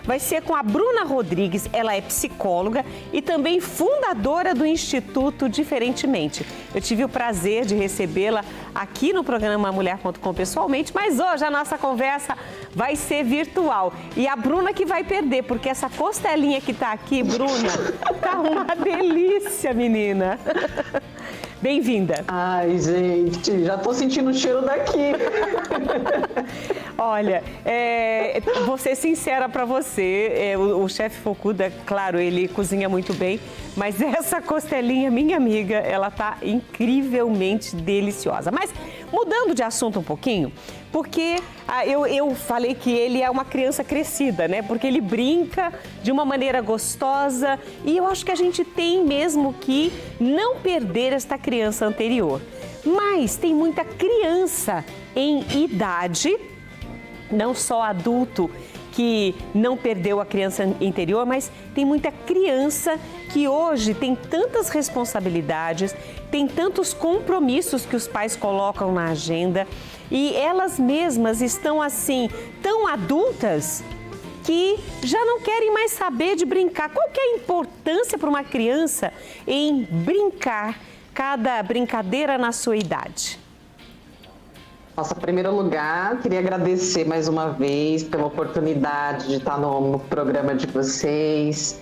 vai ser com a Bruna Rodrigues. Ela é psicóloga e também fundadora do Instituto Diferentemente. Eu tive o prazer de recebê-la aqui no programa Mulher.com pessoalmente, mas hoje a nossa conversa vai ser virtual. E a Bruna que vai perder, porque essa costelinha que tá aqui, Bruna, tá uma delícia, menina. Bem-vinda. Ai, gente, já tô sentindo o cheiro daqui. Olha, vou ser sincera para você, o chefe Fukuda, claro, ele cozinha muito bem, mas essa costelinha, minha amiga, ela tá incrivelmente deliciosa. Mas mudando de assunto um pouquinho, porque eu falei que ele é uma criança crescida, né? Porque ele brinca de uma maneira gostosa e eu acho que a gente tem mesmo que não perder esta criança anterior. Mas tem muita criança em idade, não só adulto que não perdeu a criança interior, mas tem muita criança que hoje tem tantas responsabilidades, tem tantos compromissos que os pais colocam na agenda e elas mesmas estão assim, tão adultas que já não querem mais saber de brincar. Qual que é a importância para uma criança em brincar, cada brincadeira na sua idade? Nossa, em primeiro lugar, queria agradecer mais uma vez pela oportunidade de estar no programa de vocês,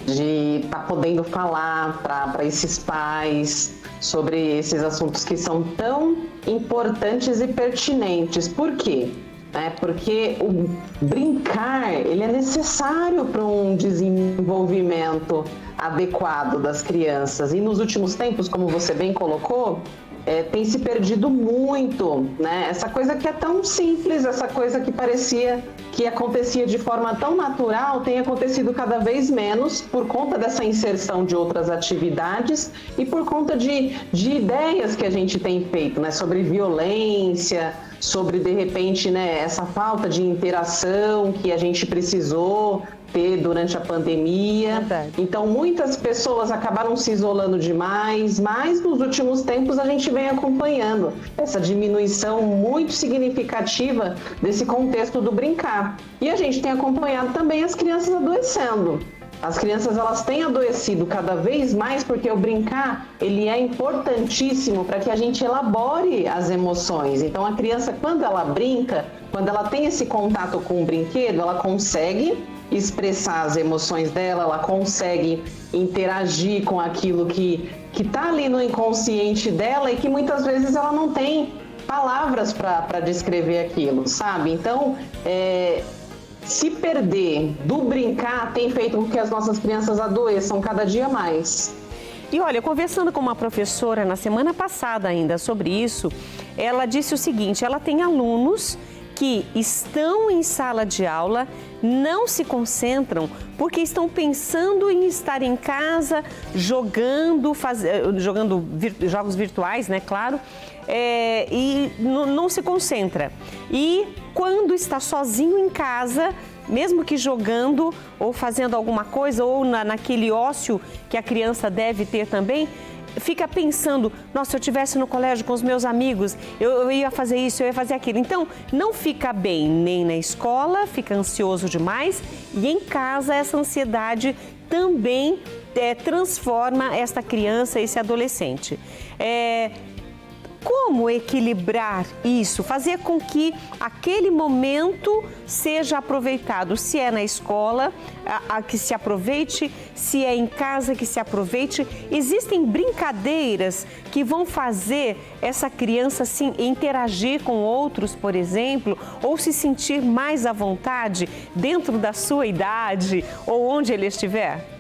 de estar podendo falar para esses pais sobre esses assuntos que são tão importantes e pertinentes. Por quê? Porque o brincar, ele é necessário para um desenvolvimento adequado das crianças. E nos últimos tempos, como você bem colocou, tem se perdido muito, né? Essa coisa que é tão simples, essa coisa que parecia que acontecia de forma tão natural, tem acontecido cada vez menos por conta dessa inserção de outras atividades e por conta de ideias que a gente tem feito, né? Sobre violência, sobre, de repente, né, essa falta de interação que a gente precisou ter durante a pandemia. Verdade. Então, muitas pessoas acabaram se isolando demais, mas nos últimos tempos a gente vem acompanhando essa diminuição muito significativa desse contexto do brincar. E a gente tem acompanhado também as crianças adoecendo. As crianças, elas têm adoecido cada vez mais porque o brincar, ele é importantíssimo para que a gente elabore as emoções. Então, a criança, quando ela brinca, quando ela tem esse contato com o brinquedo, ela consegue expressar as emoções dela, ela consegue interagir com aquilo que está ali no inconsciente dela e que muitas vezes ela não tem palavras para descrever aquilo, sabe? Então, se perder do brincar tem feito com que as nossas crianças adoeçam cada dia mais. E olha, conversando com uma professora na semana passada ainda sobre isso, ela disse o seguinte, ela tem alunos que estão em sala de aula, não se concentram porque estão pensando em estar em casa, jogando jogos virtuais, né, claro, e não se concentra. E quando está sozinho em casa, mesmo que jogando ou fazendo alguma coisa, ou naquele ócio que a criança deve ter também, fica pensando, nossa, se eu estivesse no colégio com os meus amigos, eu ia fazer isso, eu ia fazer aquilo. Então, não fica bem nem na escola, fica ansioso demais e em casa essa ansiedade também transforma esta criança, esse adolescente. Como equilibrar isso? Fazer com que aquele momento seja aproveitado. Se é na escola, que se aproveite. Se é em casa, que se aproveite. Existem brincadeiras que vão fazer essa criança assim, interagir com outros, por exemplo, ou se sentir mais à vontade dentro da sua idade ou onde ele estiver?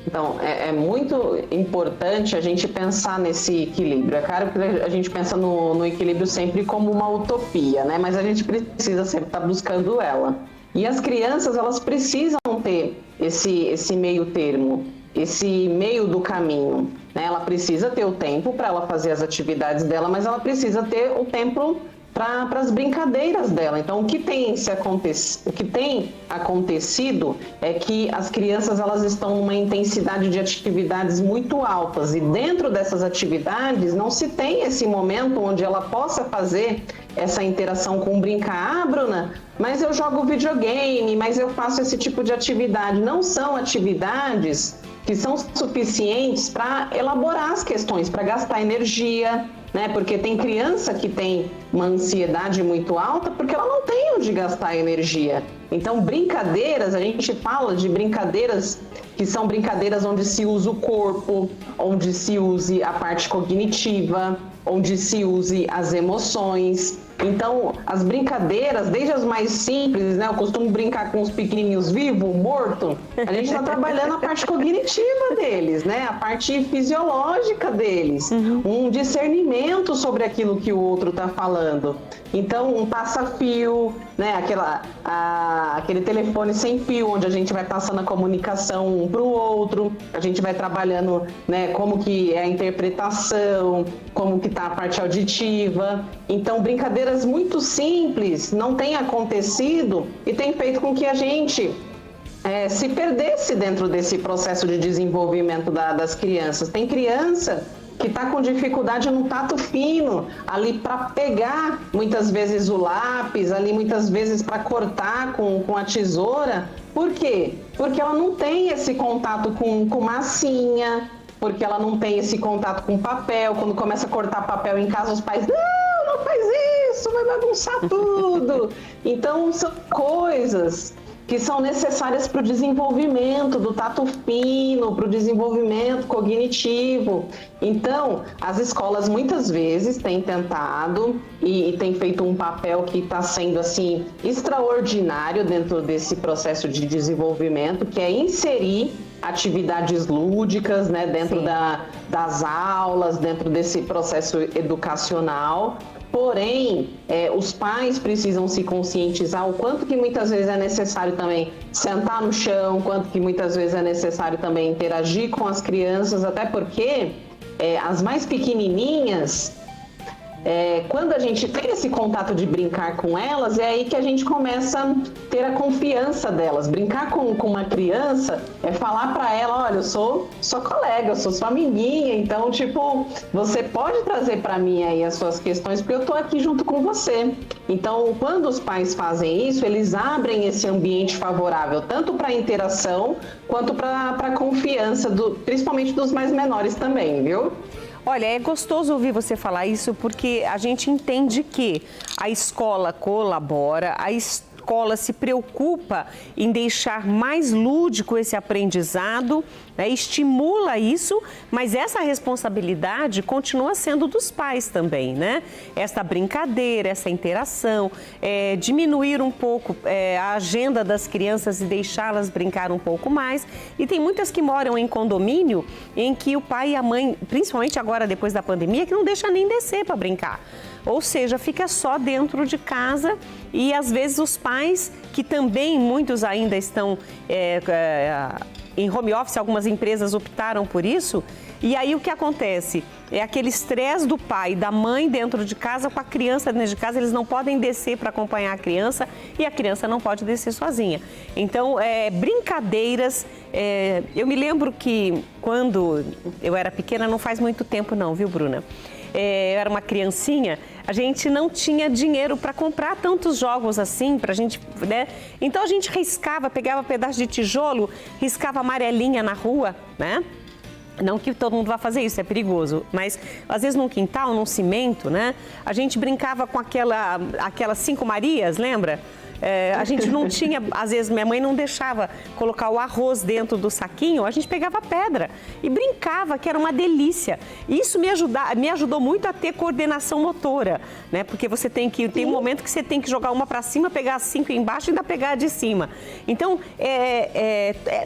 Então, é muito importante a gente pensar nesse equilíbrio. É claro que a gente pensa no equilíbrio sempre como uma utopia, né? Mas a gente precisa sempre estar buscando ela. E as crianças, elas precisam ter esse meio termo, esse meio do caminho, né? Ela precisa ter o tempo para ela fazer as atividades dela, mas ela precisa ter o tempo para as brincadeiras dela. Então, o que tem acontecido é que as crianças elas estão numa intensidade de atividades muito altas e dentro dessas atividades não se tem esse momento onde ela possa fazer essa interação com brincar. Ah, Bruna, mas eu jogo videogame, mas eu faço esse tipo de atividade. Não são atividades que são suficientes para elaborar as questões, para gastar energia, né? Porque tem criança que tem uma ansiedade muito alta porque ela não tem onde gastar energia. Então, brincadeiras, a gente fala de brincadeiras que são brincadeiras onde se usa o corpo, onde se use a parte cognitiva, onde se use as emoções. Então, as brincadeiras, desde as mais simples, né? Eu costumo brincar com os pequenininhos vivos, morto. A gente está trabalhando a parte cognitiva deles, né? A parte fisiológica deles. Um discernimento sobre aquilo que o outro está falando. Então, um passa-fio, né? Aquele telefone sem fio, onde a gente vai passando a comunicação um para o outro. A gente vai trabalhando, né? Como que é a interpretação, como que está a parte auditiva. Então, brincadeiras muito simples não têm acontecido e tem feito com que a gente se perdesse dentro desse processo de desenvolvimento das crianças. Tem criança que está com dificuldade no tato fino, ali para pegar muitas vezes o lápis, ali muitas vezes para cortar com a tesoura. Por quê? Porque ela não tem esse contato com massinha, porque ela não tem esse contato com papel. Quando começa a cortar papel em casa, os pais, não faz isso, vai bagunçar tudo. Então, são coisas que são necessárias para o desenvolvimento do tato fino, para o desenvolvimento cognitivo. Então, as escolas muitas vezes têm tentado e têm feito um papel que está sendo assim extraordinário dentro desse processo de desenvolvimento, que é inserir atividades lúdicas, né, dentro das aulas, dentro desse processo educacional. Porém, os pais precisam se conscientizar o quanto que muitas vezes é necessário também sentar no chão, quanto que muitas vezes é necessário também interagir com as crianças, até porque as mais pequenininhas, quando a gente tem esse contato de brincar com elas, é aí que a gente começa a ter a confiança delas. Brincar com uma criança é falar para ela, olha, eu sou sua colega, eu sou sua amiguinha, então, tipo, você pode trazer para mim aí as suas questões, porque eu tô aqui junto com você. Então, quando os pais fazem isso, eles abrem esse ambiente favorável, tanto para a interação, quanto para a confiança, principalmente dos mais menores também, viu? Olha, é gostoso ouvir você falar isso porque a gente entende que a escola colabora, a escola se preocupa em deixar mais lúdico esse aprendizado, né, estimula isso, mas essa responsabilidade continua sendo dos pais também, né? Essa brincadeira, essa interação, diminuir um pouco a agenda das crianças e deixá-las brincar um pouco mais. E tem muitas que moram em condomínio em que o pai e a mãe, principalmente agora depois da pandemia, que não deixa nem descer para brincar. Ou seja, fica só dentro de casa e às vezes os pais, que também muitos ainda estão em home office, algumas empresas optaram por isso, e aí o que acontece? É aquele estresse do pai e da mãe dentro de casa com a criança dentro de casa, eles não podem descer para acompanhar a criança e a criança não pode descer sozinha. Então, brincadeiras, eu me lembro que quando eu era pequena, não faz muito tempo não, viu, Bruna? Eu era uma criancinha, a gente não tinha dinheiro para comprar tantos jogos assim, pra gente, né? Então a gente riscava, pegava pedaço de tijolo, riscava amarelinha na rua, né? Não que todo mundo vá fazer isso, é perigoso, mas às vezes num quintal, num cimento, né? A gente brincava com aquelas 5 Marias, lembra? A gente não tinha, às vezes minha mãe não deixava colocar o arroz dentro do saquinho, a gente pegava pedra e brincava, que era uma delícia. Isso me ajudou muito a ter coordenação motora, né? Porque tem um momento que você tem que jogar uma para cima, pegar as 5 embaixo e ainda pegar a de cima. Então,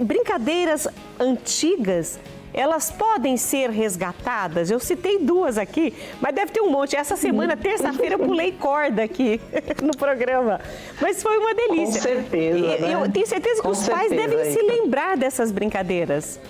brincadeiras antigas, elas podem ser resgatadas. Eu citei 2 aqui, mas deve ter um monte. Essa semana, terça-feira, eu pulei corda aqui no programa. Mas foi uma delícia. Com certeza, né? Eu tenho certeza que os pais devem se lembrar dessas brincadeiras.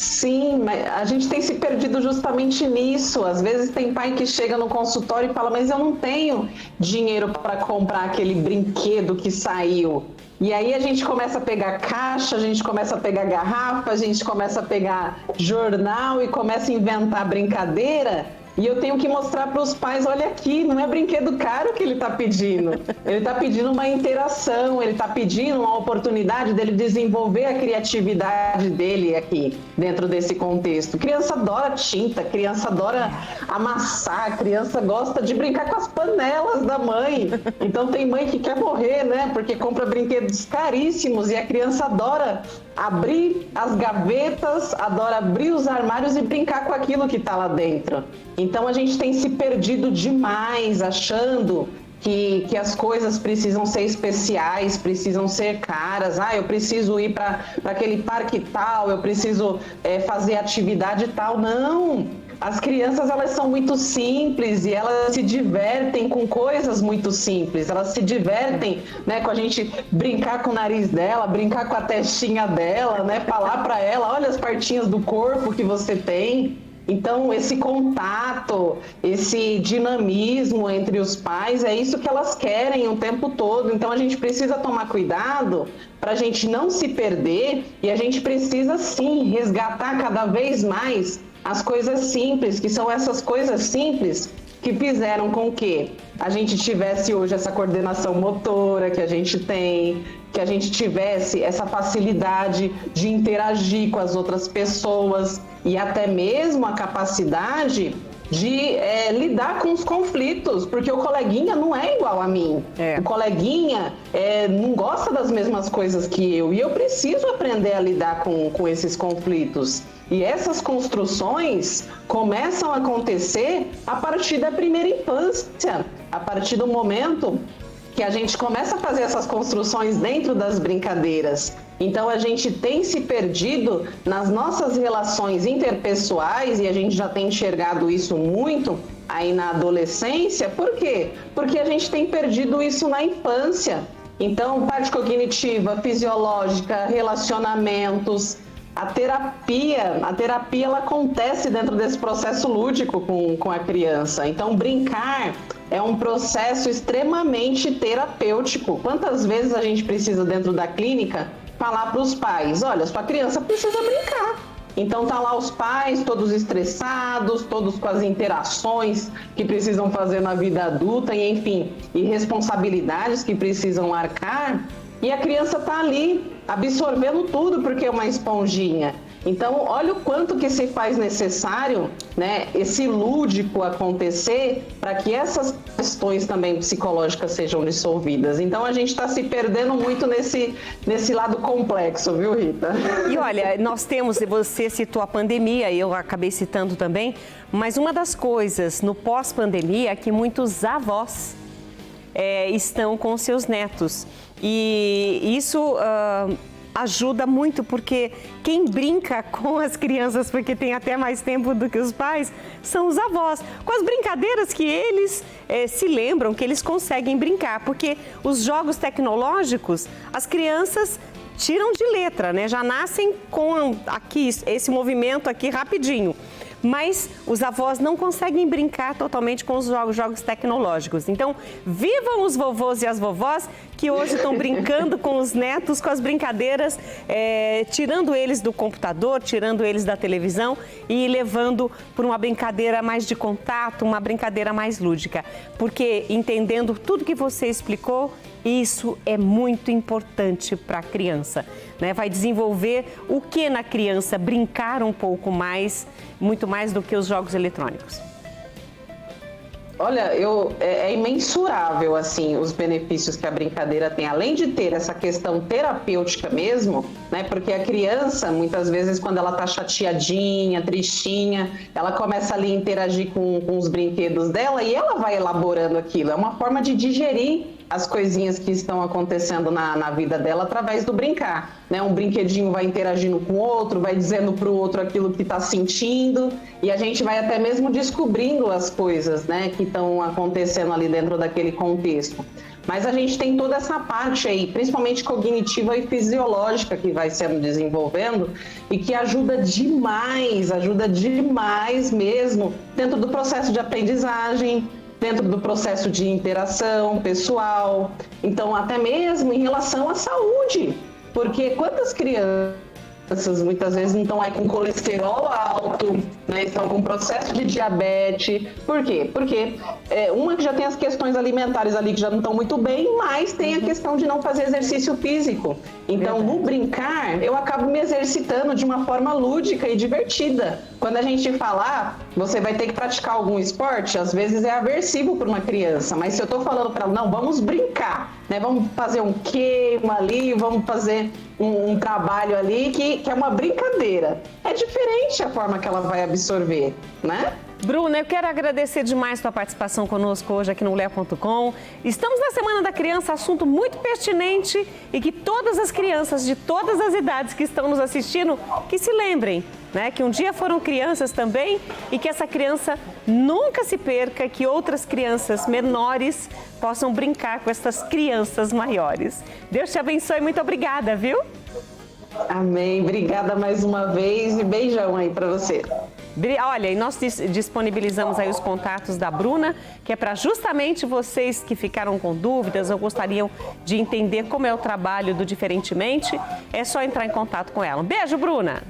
Sim, mas a gente tem se perdido justamente nisso. Às vezes tem pai que chega no consultório e fala, mas eu não tenho dinheiro para comprar aquele brinquedo que saiu. E aí a gente começa a pegar caixa, a gente começa a pegar garrafa, a gente começa a pegar jornal e começa a inventar brincadeira. E eu tenho que mostrar para os pais, olha aqui, não é brinquedo caro que ele está pedindo. Ele está pedindo uma interação, ele está pedindo uma oportunidade dele desenvolver a criatividade dele aqui, dentro desse contexto. Criança adora tinta, criança adora amassar, criança gosta de brincar com as panelas da mãe. Então tem mãe que quer morrer, né? Porque compra brinquedos caríssimos e a criança adora abrir as gavetas, adora abrir os armários e brincar com aquilo que está lá dentro. Então a gente tem se perdido demais achando que as coisas precisam ser especiais, precisam ser caras. Ah, eu preciso ir para aquele parque tal, eu preciso fazer atividade tal. Não! As crianças, elas são muito simples e elas se divertem com coisas muito simples. Elas se divertem, né, com a gente brincar com o nariz dela, brincar com a testinha dela, né, falar para ela, olha as partinhas do corpo que você tem. Então, esse contato, esse dinamismo entre os pais, é isso que elas querem o tempo todo. Então, a gente precisa tomar cuidado para a gente não se perder e a gente precisa, sim, resgatar cada vez mais as coisas simples, que são essas coisas simples que fizeram com que a gente tivesse hoje essa coordenação motora que a gente tem, que a gente tivesse essa facilidade de interagir com as outras pessoas e até mesmo a capacidade de lidar com os conflitos, porque o coleguinha não é igual a mim. O coleguinha não gosta das mesmas coisas que eu, e eu preciso aprender a lidar com esses conflitos. E essas construções começam a acontecer a partir da primeira infância, a partir do momento que a gente começa a fazer essas construções dentro das brincadeiras. Então a gente tem se perdido nas nossas relações interpessoais e a gente já tem enxergado isso muito aí na adolescência. Por quê? Porque a gente tem perdido isso na infância. Então, parte cognitiva, fisiológica, relacionamentos, a terapia ela acontece dentro desse processo lúdico com a criança. Então, brincar é um processo extremamente terapêutico. Quantas vezes a gente precisa, dentro da clínica, falar para os pais, olha, sua criança precisa brincar. Então tá lá os pais todos estressados, todos com as interações que precisam fazer na vida adulta e, enfim, e responsabilidades que precisam arcar. E a criança tá ali absorvendo tudo porque é uma esponjinha. Então, olha o quanto que se faz necessário, né, esse lúdico acontecer para que essas questões também psicológicas sejam dissolvidas. Então, a gente está se perdendo muito nesse lado complexo, viu, Rita? E olha, nós temos, você citou a pandemia, eu acabei citando também, mas uma das coisas no pós-pandemia é que muitos avós estão com seus netos. E isso ajuda muito, porque quem brinca com as crianças, porque tem até mais tempo do que os pais, são os avós. Com as brincadeiras que eles se lembram, que eles conseguem brincar. Porque os jogos tecnológicos, as crianças tiram de letra, né? Já nascem com aqui, esse movimento aqui rapidinho. Mas os avós não conseguem brincar totalmente com os jogos tecnológicos. Então, vivam os vovôs e as vovós que hoje estão brincando com os netos, com as brincadeiras, tirando eles do computador, tirando eles da televisão e levando para uma brincadeira mais de contato, uma brincadeira mais lúdica. Porque, entendendo tudo que você explicou, isso é muito importante para a criança, né? Vai desenvolver o que na criança? Brincar um pouco mais, muito mais do que os jogos eletrônicos. Olha, é imensurável, assim, os benefícios que a brincadeira tem, além de ter essa questão terapêutica mesmo, né? Porque a criança, muitas vezes, quando ela tá chateadinha, tristinha, ela começa ali a interagir com os brinquedos dela e ela vai elaborando aquilo. É uma forma de digerir as coisinhas que estão acontecendo na vida dela através do brincar, né? Um brinquedinho vai interagindo com o outro, vai dizendo para o outro aquilo que está sentindo e a gente vai até mesmo descobrindo as coisas, né, que estão acontecendo ali dentro daquele contexto. Mas a gente tem toda essa parte aí, principalmente cognitiva e fisiológica, que vai sendo desenvolvendo e que ajuda demais mesmo dentro do processo de aprendizagem, dentro do processo de interação pessoal, então até mesmo em relação à saúde, porque quantas crianças muitas vezes não estão aí com colesterol alto, né? Estão com processo de diabetes. Por quê? Porque uma que já tem as questões alimentares ali que já não estão muito bem, mas tem a questão de não fazer exercício físico. Então, no brincar, eu acabo me exercitando de uma forma lúdica e divertida. Quando a gente fala, você vai ter que praticar algum esporte, às vezes é aversivo para uma criança, mas se eu estou falando para ela, não, vamos brincar, né? Vamos fazer um queima ali, vamos fazer um trabalho ali que é uma brincadeira. É diferente a forma que ela vai absorver, né? Bruna, eu quero agradecer demais a sua participação conosco hoje aqui no Mulher.com. Estamos na Semana da Criança, assunto muito pertinente e que todas as crianças de todas as idades que estão nos assistindo, que se lembrem, né, que um dia foram crianças também e que essa criança nunca se perca, que outras crianças menores possam brincar com essas crianças maiores. Deus te abençoe, muito obrigada, viu? Amém, obrigada mais uma vez e beijão aí para você. Olha, e nós disponibilizamos aí os contatos da Bruna, que é para justamente vocês que ficaram com dúvidas ou gostariam de entender como é o trabalho do Diferentemente, é só entrar em contato com ela. Um beijo, Bruna!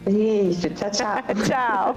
Beijo, tchau, tchau. Tchau!